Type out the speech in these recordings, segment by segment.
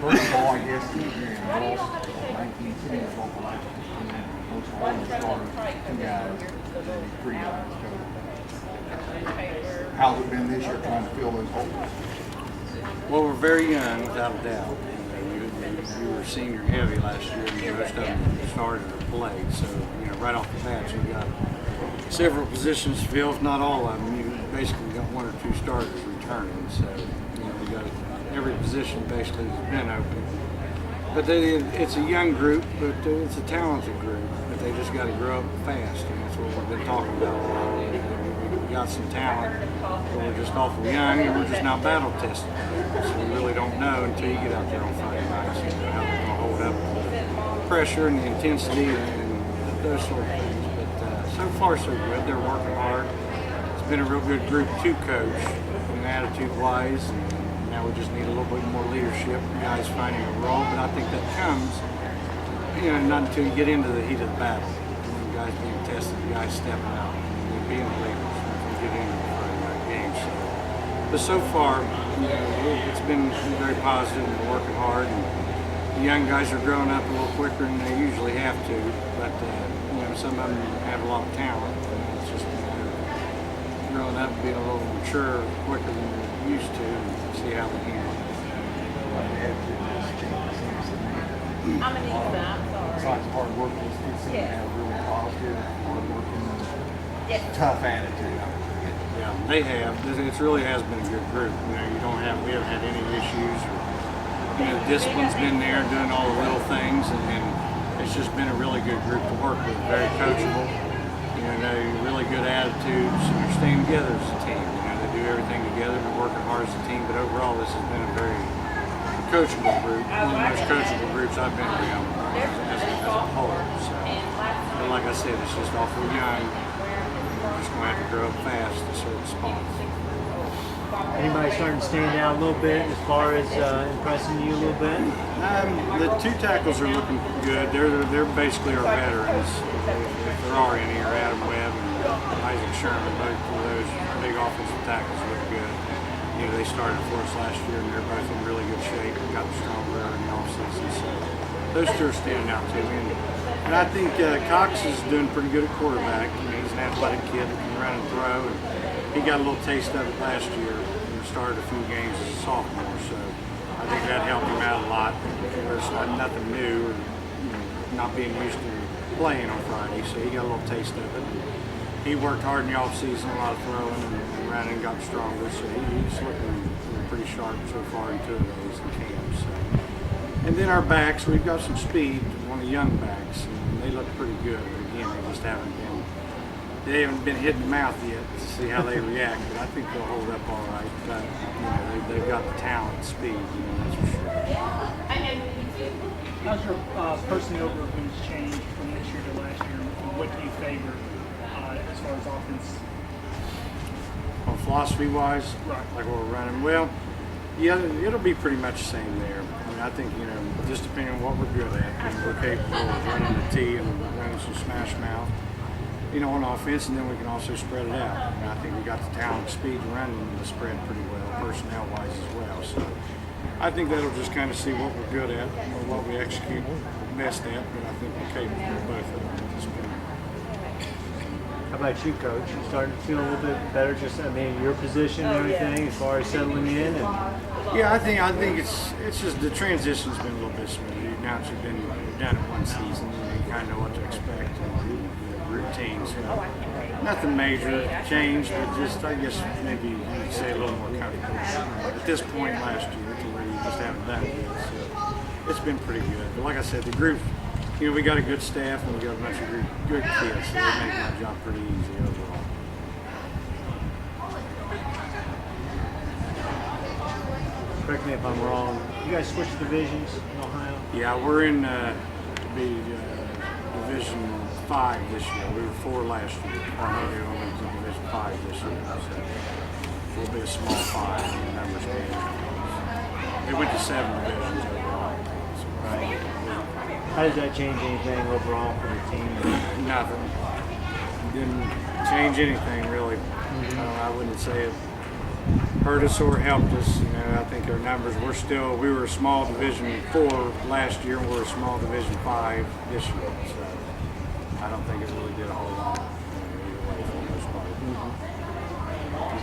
first of all, I guess, here in Vass, 1910 is local last year. Most of all, started two guys, three guys. So, how's it been this year trying to fill those holes? Well, we're very young, without a doubt. We were senior heavy last year, and most of them started or played. So, right off the bat, you've got several positions to fill, if not all of them. You basically got one or two starters returning. So, we got every position basically has been open. But it's a young group, but it's a talented group. But they just got to grow up fast, and that's what we've been talking about a lot. We got some talent, but we're just awful young, and we're just not battle tested. So we really don't know until you get out there on Friday nights, how they're going to hold up the pressure and the intensity and those sort of things. But so far so good. They're working hard. It's been a real good group to coach, and attitude-wise. Now we just need a little bit more leadership, guys finding a role, but I think that comes, not until you get into the heat of the battle. When guys being tested, the guys stepping out, and being the leaders, and get into the Friday night games. But so far, it's been very positive, and we're working hard, and the young guys are growing up a little quicker than they usually have to, but some of them have a lot of talent. It's just growing up, being a little mature quicker than they're used to. See how we handle it. Besides hard work, it seems to have really positive, hard working, tough attitude. Yeah, they have. It really has been a good group. We haven't had any issues. Discipline's been there, doing all the little things, and it's just been a really good group to work with. Very coachable. Really good attitudes. They're staying together as a team. Do everything together. We're working hard as a team, but overall this has been a very coachable group. One of the most coachable groups I've been around as a whole. So, but like I said, it's just awful young. We're just going to have to grow up fast to certain spots. Anybody starting to stand out a little bit as far as impressing you a little bit? The two tackles are looking good. They're basically our veterans. If there are any, are Adam Webb and Isaac Sherman. Both of those big offensive tackles look good. They started for us last year, and they're both in really good shape and got stronger in the offseason. So those two are standing out to me. And I think Cox is doing pretty good at quarterback. He's an athletic kid that can run and throw. And he got a little taste of it last year and started a few games as a sophomore. So I think that helped him out a lot. There's nothing new, or not being used to playing on Friday. So he got a little taste of it. He worked hard in the offseason, a lot of throwing and running, got stronger. So he's looking pretty sharp so far in 2 of those in camp. So. And then our backs, we've got some speed, one of the young backs, and they look pretty good. But again, they haven't been hit in the mouth yet to see how they react. But I think they'll hold up all right. But they've got the talent and speed, that's for sure. How's your personnel groupings changed from this year to last year? What do you favor as far as offense? On philosophy-wise, Right. like what we're running, well, yeah, it'll be pretty much the same there. I think, just depending on what we're good at. We're capable of running the T and running some smash mouth, on offense, and then we can also spread it out. I think we got the talent, speed, and running the spread pretty well, personnel-wise as well. So I think that'll just kind of see what we're good at or what we execute best at, but I think we're capable of both of them at this point. How about you, Coach? You starting to feel a little bit better, your position and everything as far as settling in? Yeah, I think it's just the transition's been a little bit smooth. Now that you've done it one season, you kind of know what to expect and routine. So nothing major changed, but just I guess maybe you'd say a little more comfortable at this point last year to where you just haven't done it yet. So it's been pretty good. But like I said, the group, we got a good staff and we got a bunch of good kids, so they make my job pretty easy overall. Correct me if I'm wrong. You guys switched divisions in Ohio? Yeah, we're in Division 5 this year. We were 4 last year. We're only to Division 5 this year. So we'll be a small 5 in the numbers game. They went to 7 divisions overall. Right. How does that change anything overall for the team? Nothing. Didn't change anything really. I wouldn't say it hurt us or helped us. You know, I think our numbers, we were a small Division 4 last year, and we're a small Division 5 this year. So I don't think it really did a whole lot, either way for the most part.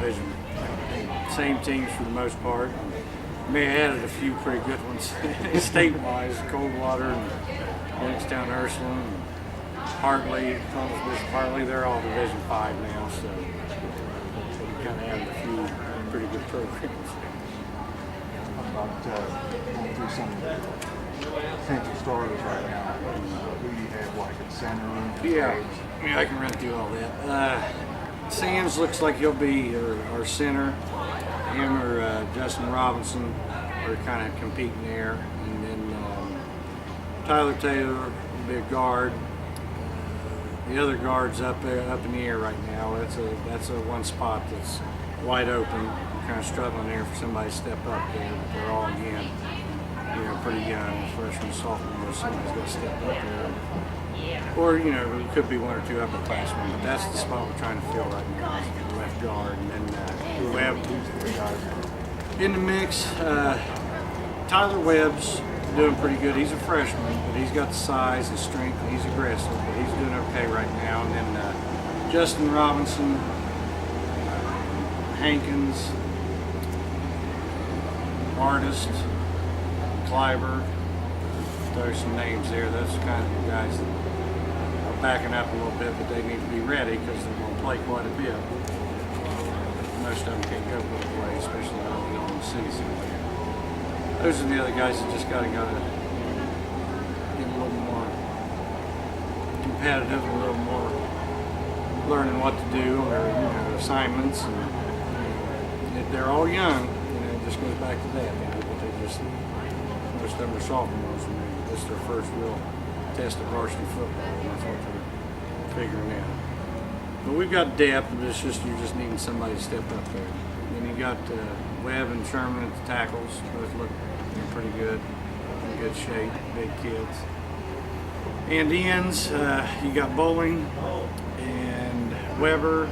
Division, same teams for the most part. May have added a few pretty good ones state-wise, Coldwater and Youngstown, Ursuline, and Hartley, Thomas Bishop Hartley, they're all Division 5 now, so we kind of added a few pretty good programs. How about going through some of the potential starters right now? Who do you have, like at center? Yeah, I can run through all that. Sands looks like he'll be our center. Him or Justin Robinson are kind of competing there, and then Tyler Taylor will be a guard. The other guard's up in the air right now. That's a one spot that's wide open. We're kind of struggling there for somebody to step up there, but they're all again, pretty young, freshman, sophomore. Somebody's got to step up there. Or, it could be one or two upperclassmen, but that's the spot we're trying to fill right now, is the left guard. And then Webb in the mix. Tyler Webb's doing pretty good. He's a freshman, but he's got the size and strength, and he's aggressive, but he's doing okay right now. And then Justin Robinson, Hankins, Artist, Kleiber. There's some names there. Those are kind of the guys that are backing up a little bit, but they need to be ready because they're going to play quite a bit. Most of them can't go both ways, especially early on in the season. Those are the other guys that just got to get a little more competitive, a little more learning what to do, or assignments. And they're all young. It just goes back to that. But they just most of them are sophomores, and this is their first real test of varsity football, and that's what they're figuring out. But we've got depth, but it's just you're just needing somebody to step up there. And you got Webb and Sherman at the tackles. Both look pretty good, in good shape, big kids. And the ends, you got Bowling and Weber,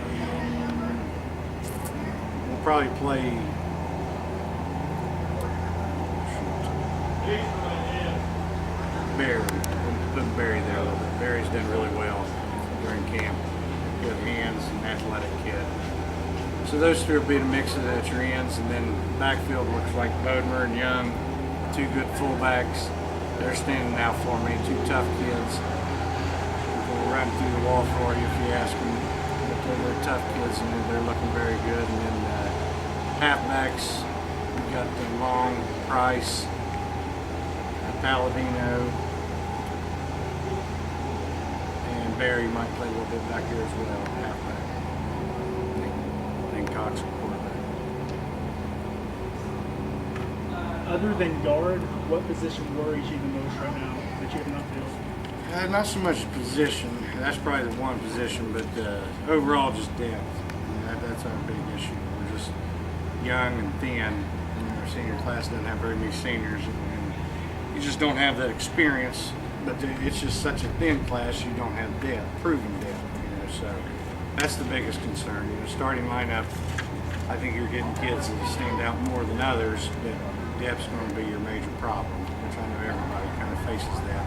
and we'll probably play Barry. We'll put Barry there a little bit. Barry's done really well during camp. Good hands and athletic kid. So those three will be the mix of that your ends, and then backfield looks like Bodmer and Young, two good fullbacks. They're standing out for me, two tough kids. They'll run through the wall for you if you ask them. But they're tough kids, and they're looking very good. And then halfbacks, we got the Long, Price, Palladino, and Barry might play a little bit back here as well, halfback. And Cox, quarterback. Other than guard, what position worries you the most right now that you have not filled? Not so much position. That's probably the one position, but overall just depth. That's our big issue. We're just young and thin, and our senior class doesn't have very many seniors. And you just don't have that experience, but it's just such a thin class, you don't have depth, proven depth. So that's the biggest concern. Starting lineup, I think you're getting kids that stand out more than others, but depth's going to be your major problem, which I know everybody kind of faces that.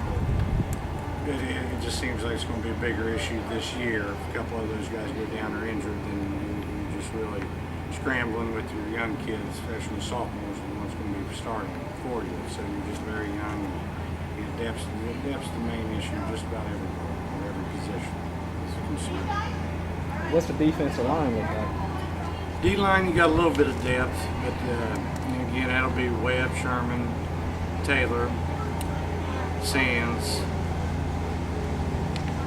But it just seems like it's going to be a bigger issue this year. If a couple of those guys go down or injured, then you're just really scrambling with your young kids, freshmen and sophomores, are the ones going to be starting for you. So you're just very young. Depth's the main issue just about every position. It's a concern. What's the defensive line look like? D-line, you got a little bit of depth, but again, that'll be Webb, Sherman, Taylor, Sands,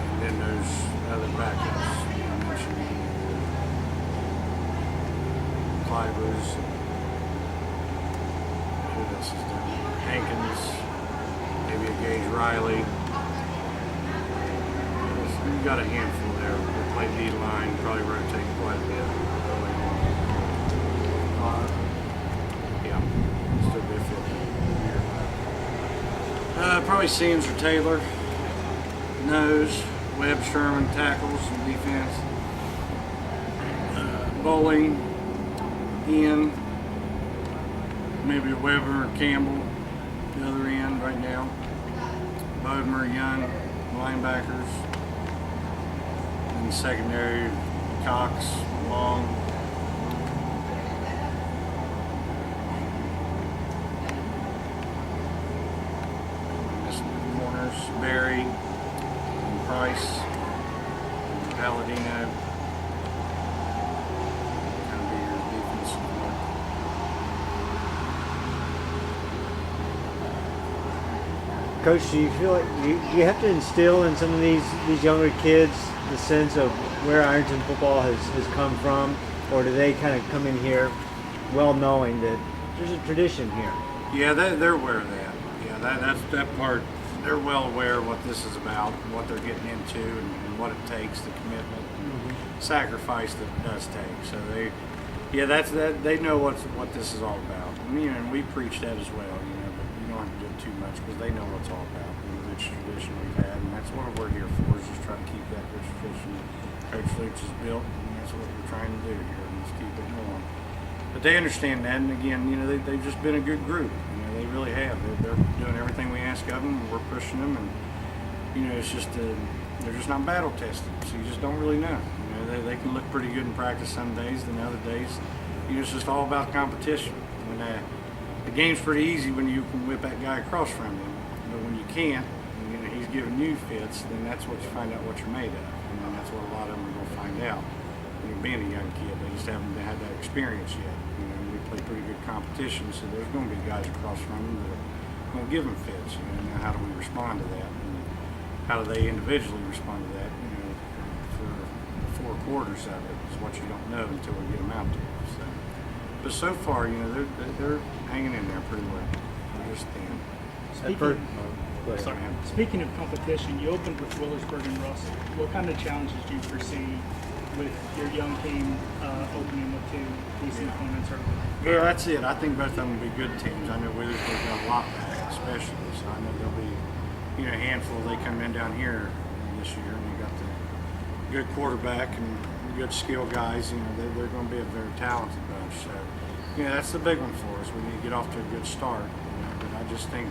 and then those other backups I mentioned, Clivers, who else is down? Hankins, maybe a Gage Riley. We've got a handful there. We'll play D-line, probably rotate quite a bit. Yeah, still be a fit. Probably Sands or Taylor. Nose, Webb, Sherman, tackles and defense. Bowling, Ian, maybe a Weber or Campbell, the other end right now. Bodmer, Young, linebackers. In the secondary, Cox, Long. Corners, Barry, and Price, and Palladino. Kind of be your defensive line. Coach, do you feel like do you have to instill in some of these younger kids the sense of where Ironton football has come from, or do they kind of come in here well knowing that there's a tradition here? Yeah, they're aware of that. Yeah, that's that part. They're well aware of what this is about, what they're getting into, and what it takes, the commitment, and sacrifice that it does take. So they know what this is all about. And we preach that as well, but you don't have to do it too much because they know what it's all about. The rich tradition we've had, and that's what we're here for, is just try to keep that rich tradition Coach Leach has built, and that's what we're trying to do here, and just keep it going. But they understand that, and again, they've just been a good group. They really have. They're doing everything we ask of them, and we're pushing them, and it's just they're just not battle tested, so you just don't really know. They can look pretty good in practice some days, then other days, it's just all about competition. The game's pretty easy when you can whip that guy across from you, but when you can't, and he's giving you fits, then that's what you find out what you're made of, and that's what a lot of them are going to find out. Being a young kid, they just haven't had that experience yet. We play pretty good competition, so there's going to be guys across from them that are going to give them fits. Now how do we respond to that? And how do they individually respond to that? For 4 quarters of it is what you don't know until we get them out there. So, but so far, they're hanging in there pretty well. They're just thin. Speaking of competition, you opened with Willersburg and Russell. What kind of challenges do you foresee with your young team opening with 2 decent opponents early? Well, that's it. I think both of them will be good teams. I know Withersburg got a lot back, especially, so I know there'll be a handful. They come in down here this year, and they got the good quarterback and good skill guys. They're going to be a very talented bunch. So, that's the big one for us. We need to get off to a good start. But I just think,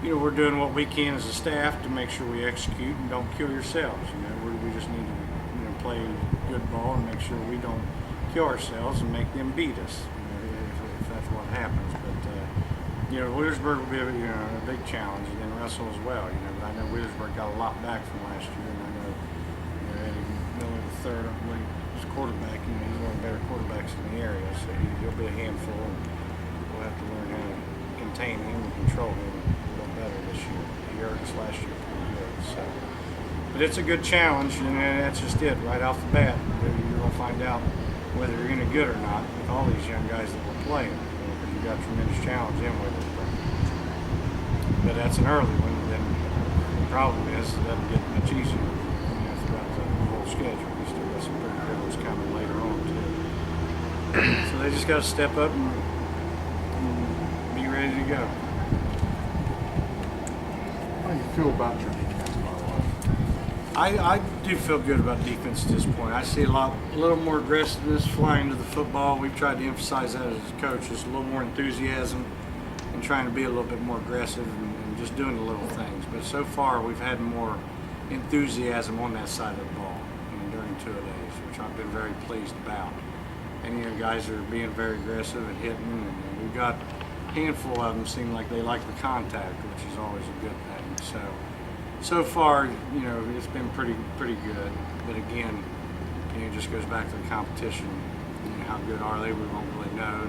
we're doing what we can as a staff to make sure we execute and don't kill yourselves. We just need to play good ball and make sure we don't kill ourselves and make them beat us, if that's what happens. But Willersburg will be a big challenge, and then Russell as well. But I know Willersburg got a lot back from last year, and I know Eddie Miller III, I believe, was quarterback. He's one of the better quarterbacks in the area, so he'll be a handful, and we'll have to learn how to contain him and control him a little better this year. He hurt us last year pretty good, so. But it's a good challenge, and that's just it. Right off the bat, you're going to find out whether you're any good or not with all these young guys that we're playing. Because you've got a tremendous challenge in with it. But that's an early one. Then the problem is it doesn't get much easier throughout the whole schedule. We still got some pretty good ones coming later on too. So they just got to step up and be ready to go. How do you feel about your defense, by the way? I do feel good about defense at this point. I see a little more aggressiveness flying to the football. We've tried to emphasize that as a coach, just a little more enthusiasm and trying to be a little bit more aggressive and just doing the little things. But so far, we've had more enthusiasm on that side of the ball during 2 days, which I've been very pleased about. And guys are being very aggressive and hitting, and we've got a handful of them seem like they like the contact, which is always a good thing. So far, it's been pretty good. But again, it just goes back to the competition. How good are they? We won't really know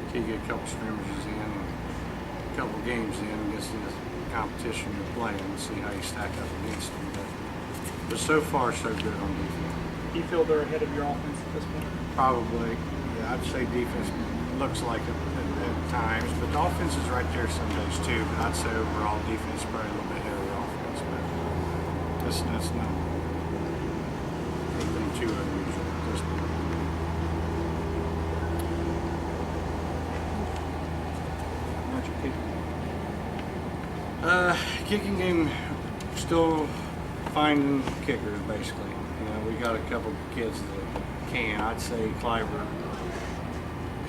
until you get a couple scrimmages in, and a couple games in against the competition you're playing, and see how you stack up against them. But so far, so good on defense. Do you feel they're ahead of your offense at this point? Probably. Yeah, I'd say defense looks like it at times, but the offense is right there some days too. But I'd say overall defense is probably a little bit ahead of the offense. But that's not anything too unusual at this point. How's your kicking? Kicking game, still finding kickers basically. We got a couple of kids that can. I'd say Cliver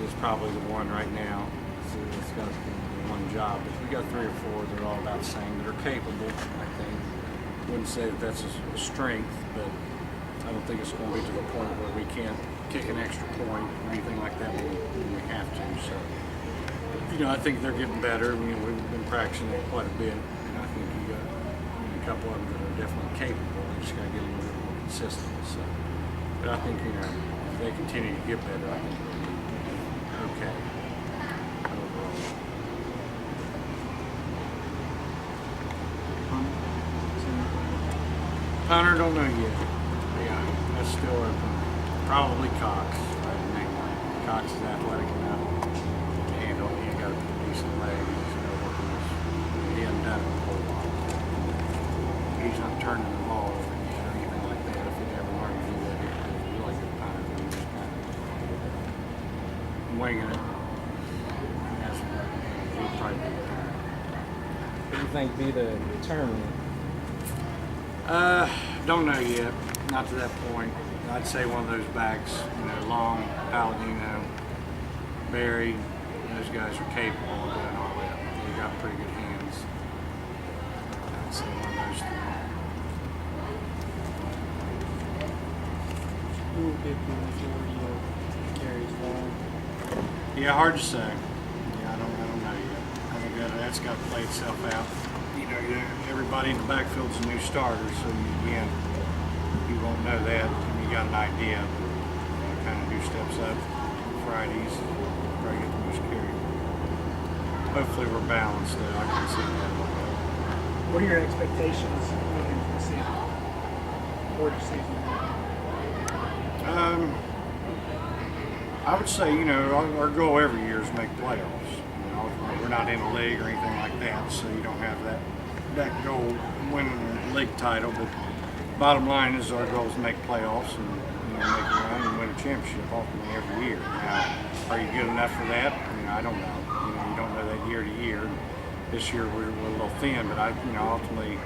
is probably the one right now. So it's got the one job. But we got 3 or 4 that are all about the same, that are capable, I think. Wouldn't say that that's a strength, but I don't think it's going to be to the point where we can't kick an extra point or anything like that when we have to. So, I think they're getting better. We've been practicing it quite a bit, and I think you got a couple of them that are definitely capable. They just got to get a little bit more consistent. So, but I think if they continue to get better, I think they'll be okay overall. Punter, don't know yet. Yeah, that's still open. Probably Cox. Cox is athletic enough to handle it. He's got a decent leg. He's got to work on this. He hasn't done it for a while. He's not turning the ball over yet or anything like that. If he ever learned to do that, he'd be a really good punter. He's just kind of winging it. He'd probably be a punter. What do you think be the return? Don't know yet. Not to that point. I'd say one of those backs, Long, Palladino, Barry, those guys are capable of doing all that. They've got pretty good hands. I'd say one of those 3. Who will get the majority of carries long? Yeah, hard to say. Yeah, I don't know yet. I think that's got to play itself out. Everybody in the backfield's a new starter, so you won't know that. You got an idea, but kind of who steps up Fridays, probably get the most carry. Hopefully we're balanced. I can see that. What are your expectations going into the season or the season? I would say, our goal every year is make playoffs. We're not in a league or anything like that, so you don't have that goal winning the league title. But bottom line is our goal is to make playoffs and make a run and win a championship ultimately every year. Now, are you good enough for that? I don't know. You don't know that year to year. This year we're a little thin, but ultimately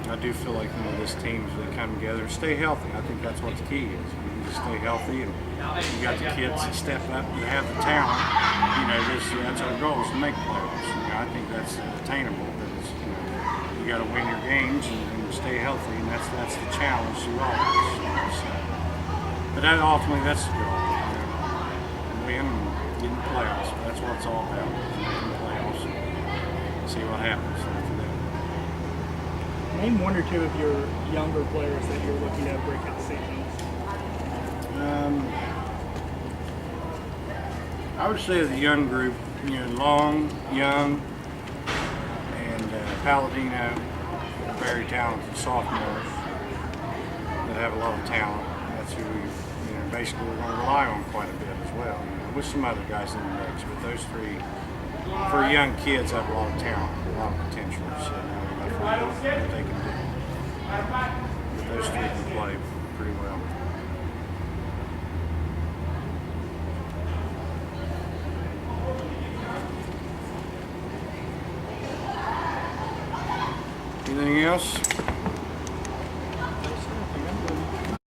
I do feel like this team, as they come together, stay healthy. I think that's what the key is. You need to stay healthy, and you got the kids that step up and have the talent. That's our goal, is to make playoffs. I think that's attainable, but you got to win your games and stay healthy, and that's the challenge to all of us. But ultimately that's the goal. Win and get in the playoffs. That's what it's all about. Making the playoffs and see what happens after that. Name 1 or 2 of your younger players that you're looking at breakout seasons. I would say the young group, Long, Young, and Palladino, very talented sophomores that have a lot of talent. That's who we, basically we're going to rely on quite a bit as well. With some other guys in the mix, but those 3, for young kids, have a lot of talent, a lot of potential. So we got to find out what they can do. But those 3 can play pretty well. Anything else?